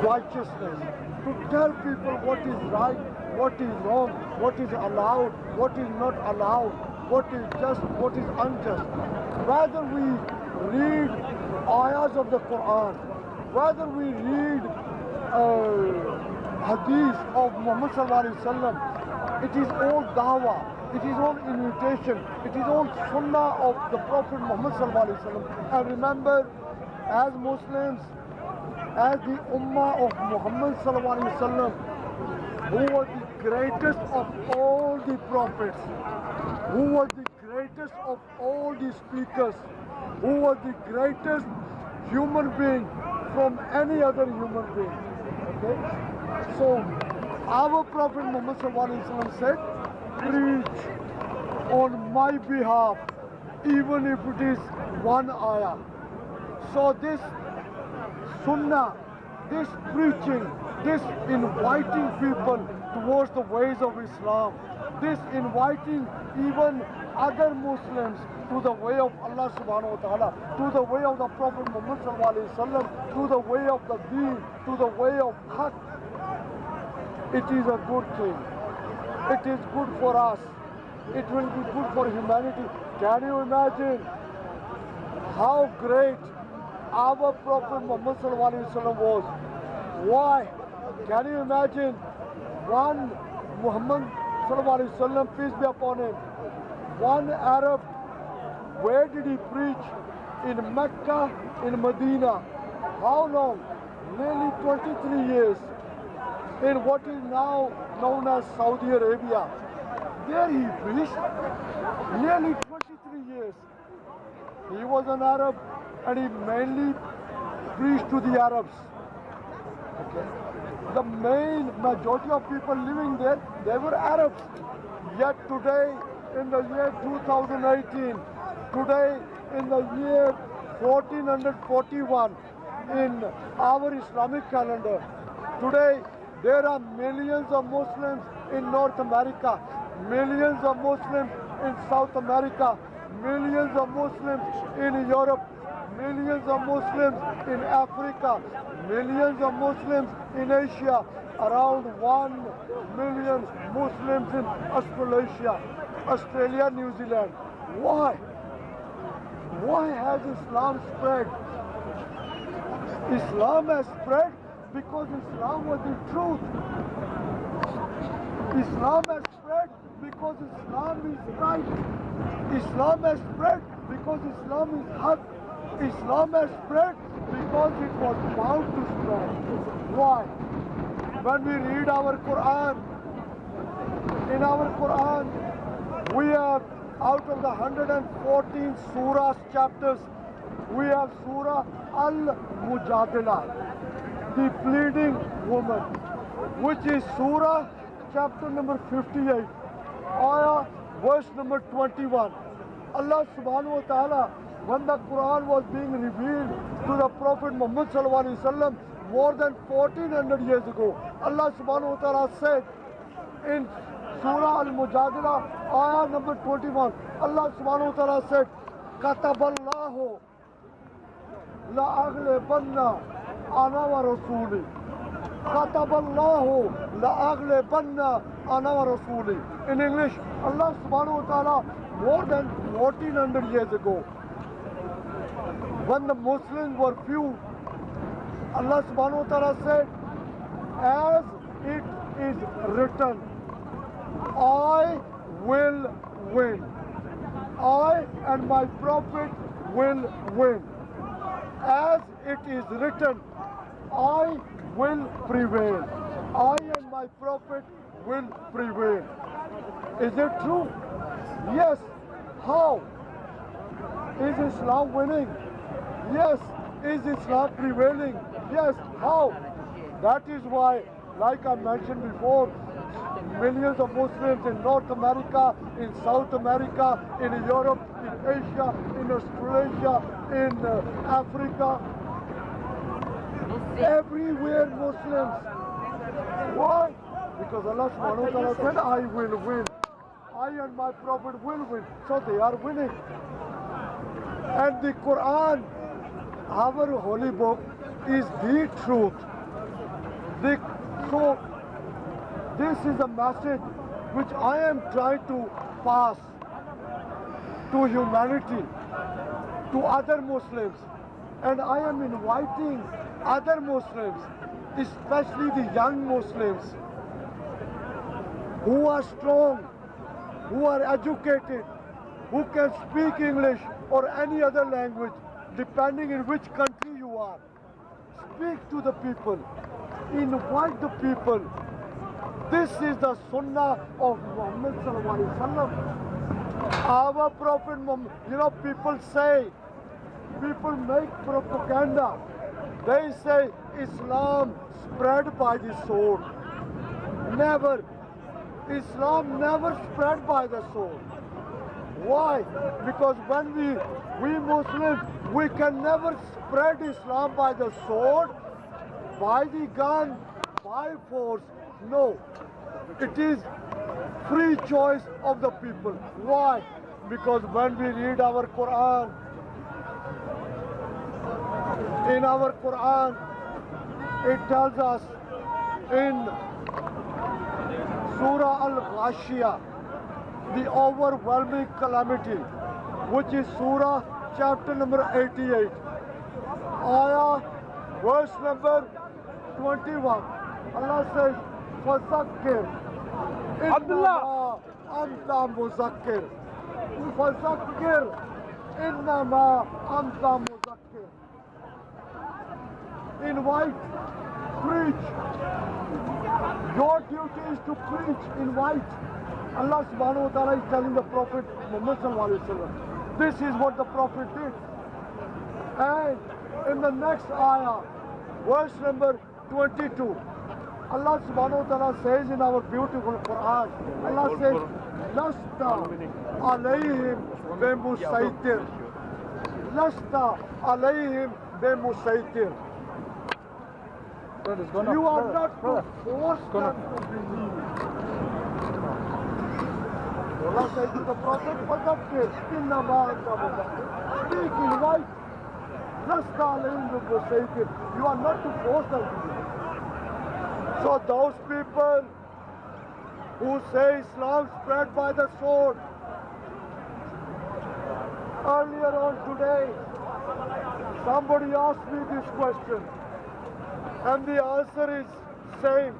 righteousness, to tell people what is right, what is wrong, what is allowed, what is not allowed, what is just, what is unjust. Whether we read ayahs of the Quran, whether we read hadith of Muhammad sallallahu alaihi wasallam, it is all dawah, it is all invitation, it is all sunnah of the Prophet Muhammad sallallahu alaihi wasallam. And remember, as Muslims, as the ummah of Muhammad sallallahu alaihi wasallam, who was the greatest of all the prophets, who was the greatest of all the speakers, who was the greatest human being from any other human being. Okay? So our Prophet Muhammad sallallahu alaihi wasallam said, preach on my behalf, even if it is one ayah. So this sunnah, this preaching, this inviting people towards the ways of Islam, this inviting even other Muslims to the way of Allah subhanahu wa ta'ala, to the way of the Prophet Muhammad sallallahu alaihi wasallam, to the way of the deen, to the way of haqq, it is a good thing. It is good for us. It will be good for humanity. Can you imagine how great our Prophet Muhammad sallallahu alaihi wasallam was? Why? Can you imagine one Muhammad sallallahu alaihi wasallam, peace be upon him, one Arab, where did he preach? In Mecca, in Medina. How long? Nearly 23 years. In what is now known as Saudi Arabia. There he preached nearly 23 years. He was an Arab and he mainly preached to the Arabs. Okay. The main majority of people living there, they were Arabs. Yet today, in the year 2018, today in the year 1441, in our Islamic calendar, today there are millions of Muslims in North America, millions of Muslims in South America, millions of Muslims in Europe, millions of Muslims in Africa, millions of Muslims in Asia, around 1 million Muslims in Australia, New Zealand. Why? Why has Islam spread? Islam has spread because Islam was the truth. Islam has spread because Islam is right. Islam has spread because Islam is haq. Islam has spread because it was bound to spread. Why? When we read our Quran, in our Quran, we have out of the 114 surahs, chapters, we have Surah Al-Mujadila, the pleading woman, which is Surah chapter number 58, ayah verse number 21. Allah subhanahu wa ta'ala, when the Quran was being revealed to the Prophet Muhammad sallallahu alaihi wasallam more than 1400 years ago, Allah subhanahu wa ta'ala said in Surah Al-Mujadila, ayah number 21, Allah subhanahu wa ta'ala said, Kataballahu la'aghlibanna ana wa rasuli. Kataballahu la'aghlibanna ana wa rasuli. In English, Allah subhanahu wa ta'ala more than 1400 years ago, when the Muslims were few, Allah subhanahu wa ta'ala said, as it is written, I will win. I and my prophet will win. As it is written, I will prevail. I and my prophet will prevail. Is it true? Yes. How? Is Islam winning? Yes. Is Islam prevailing? Yes. How? That is why, like I mentioned before, millions of Muslims in North America, in South America, in Europe, in Asia, in Australia, in Africa, everywhere Muslims. Why? Because Allah subhanahu wa ta'ala said, I will win. I and my prophet will win. So they are winning. And the Quran, our holy book, is the truth. They, so this is a message which I am trying to pass to humanity, to other Muslims, and I am inviting other Muslims, especially the young Muslims, who are strong, who are educated, who can speak English or any other language, depending in which country you are. Speak to the people, invite the people. This is the Sunnah of Muhammad sallallahu alaihi wasallam. Our Prophet Muhammad, people say, people make propaganda. They say Islam spread by the sword. Never. Islam never spread by the sword. Why? Because when we Muslims, we can never spread Islam by the sword, by the gun, by force. No. It is free choice of the people. Why? Because when we read our Quran, in our Quran, it tells us in Surah Al-Ghashiyah, the overwhelming calamity, which is Surah chapter number 88, Ayah, verse number 21. Allah says, فَذَكِّرْ إِنَّمَا أَنْتَ مُذَكِّرْ فَذَكِّرْ إِنَّمَا أَنْتَ مُذَكِّرْ. Invite, preach. Your duty is to preach, invite. Allah subhanahu wa ta'ala is telling the Prophet Muhammad sallallahu alaihi wasallam. This is what the Prophet did. And in the next ayah, verse number 22, Allah subhanahu wa ta'ala says in our beautiful Quran, Allah says, Lasta alayhim bimusaytir. Lasta alayhim bimusaytir. You are not to force them to believe. Allah says to the Prophet, speak, invite. You are not to force them to believe. So those people who say Islam spread by the sword, earlier on today, somebody asked me this question. And the answer is same.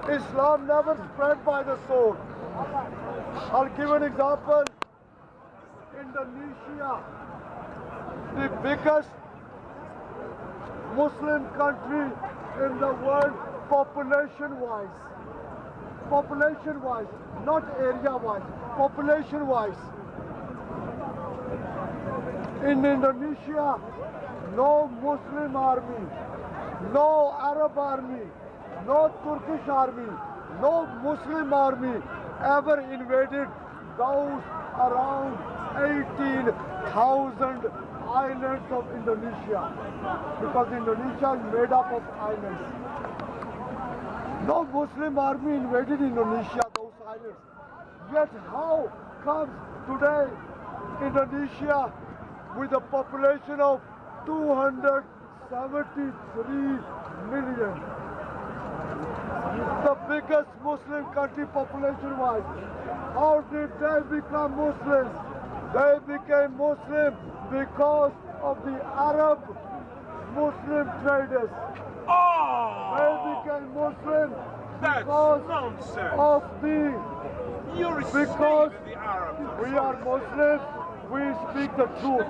Islam never spread by the sword. I'll give an example. Indonesia, the biggest Muslim country in the world population-wise. Population-wise, not area-wise, population-wise. In Indonesia, no Muslim army, no Arab army, no Turkish army, no Muslim army ever invaded those around 18,000 islands of Indonesia, because Indonesia is made up of islands. No Muslim army invaded Indonesia, those islands. Yet how comes today Indonesia with a population of 273 million? The biggest Muslim country population-wise. How did they become Muslims? They became Muslim because of the Arab Muslim traders. Oh! They became Muslim That's because nonsense. of the... You're Because the Arabs. we are Muslims, we speak the truth.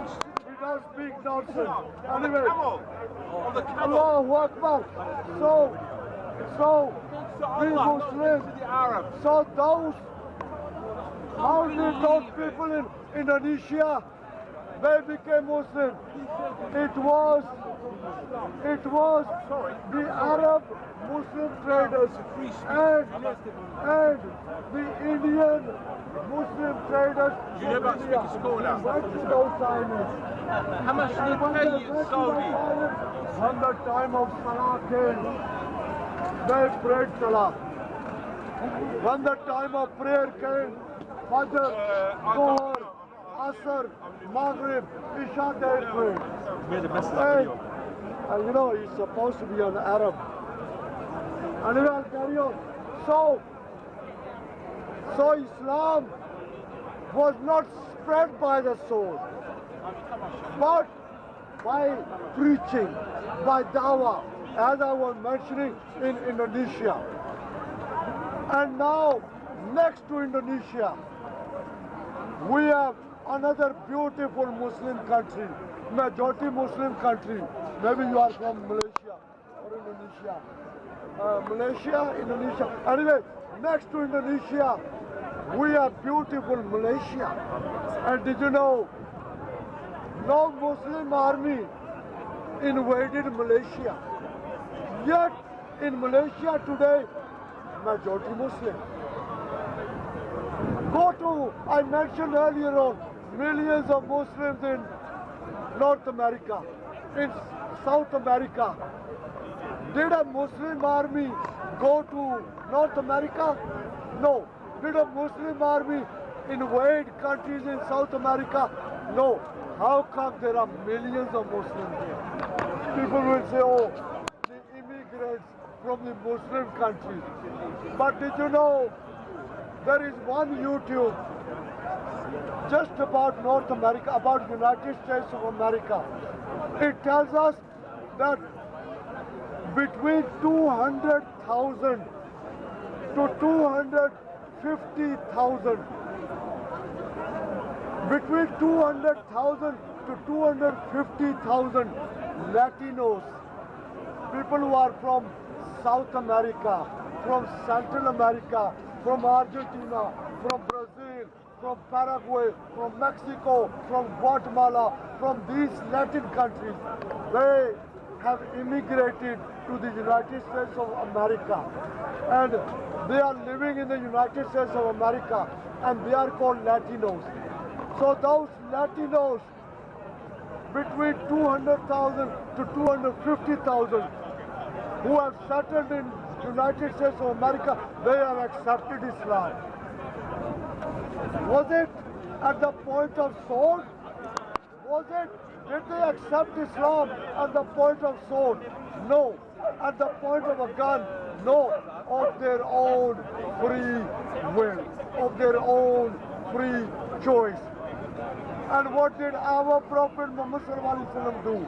We don't speak nonsense. On the Anyway, camel. On the camel. Allahu Akbar. So we Muslims, The Arabs. so those, how did those people in Indonesia, they became Muslim? It was the Arab Muslim traders and the Indian Muslim traders. You know about speaking school now? Went to those islands. How much did they pay you in Saudi? When the time of Salah came, they prayed Salah. When the time of prayer came, Fajr, Dhuhr, Asr, Maghrib, Isha, they prayed. We're the best And, you know, he's supposed to be an Arab. Anyway, I'll carry on. So Islam was not spread by the sword, but by preaching, by dawah, as I was mentioning in Indonesia. And now, next to Indonesia, we have another beautiful Muslim country, majority Muslim country. Maybe you are from Malaysia or Indonesia. Malaysia, Indonesia. Anyway, next to Indonesia, we have beautiful Malaysia. And did you know, no Muslim army invaded Malaysia. Yet, in Malaysia today, majority Muslim. Go to, I mentioned earlier on, millions of Muslims in North America, in South America. Did a Muslim army go to North America? No. Did a Muslim army invade countries in South America? No. How come there are millions of Muslims here? People will say, oh, the immigrants from the Muslim countries. But did you know, there is one YouTube just about North America, about United States of America. It tells us that between 200,000 to 250,000, between 200,000 to 250,000 Latinos, people who are from South America, from Central America, from Argentina, from Brazil, from Paraguay, from Mexico, from Guatemala, from these Latin countries, they have immigrated to the United States of America. And they are living in the United States of America, and they are called Latinos. So those Latinos, between 200,000 to 250,000, who have settled in United States of America, they have accepted Islam. Was it at the point of sword? Was it? Did they accept Islam at the point of sword? No. At the point of a gun? No. Of their own free will, of their own free choice. And what did our Prophet Muhammad do?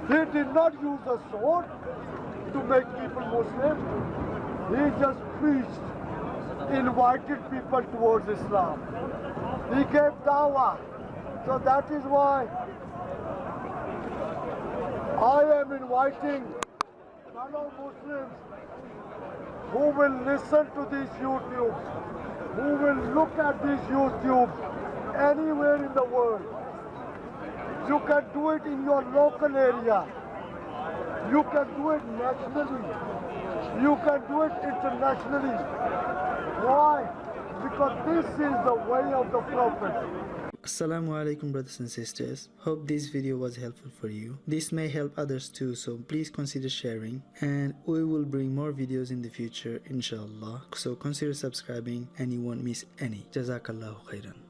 He did not use a sword to make people Muslim. He just preached, invited people towards Islam. He gave dawah. So that is why I am inviting fellow Muslims who will listen to these YouTubes, who will look at these YouTubes anywhere in the world. You can do it in your local area. You can do it nationally. You can do it internationally. Why? Because this is the way of the Prophet. Assalamu alaikum brothers and sisters. Hope this video was helpful for you. This may help others too, so please consider sharing, and we will bring more videos in the future inshallah. So consider subscribing and you won't miss any. Jazakallahu khairan.